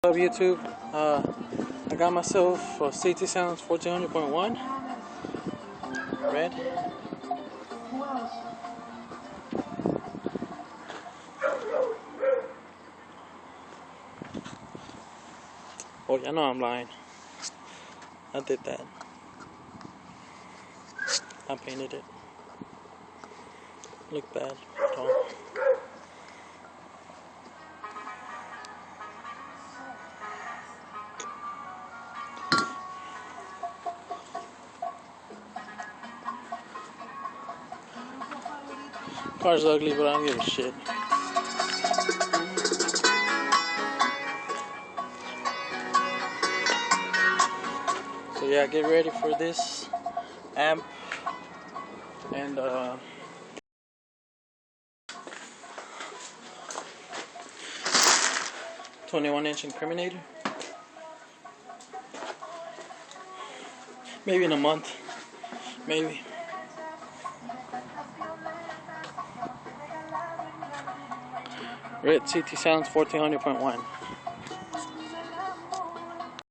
Up YouTube, I got myself a CT Sounds 1400.1 red. Oh, y'all know I'm lying. I did that. I painted it. Look bad. Don't. Car's ugly, but I don't give a shit. So yeah, get ready for this amp and 21-inch incriminator. Maybe in a month. Maybe. Red CT Sounds 1400.1.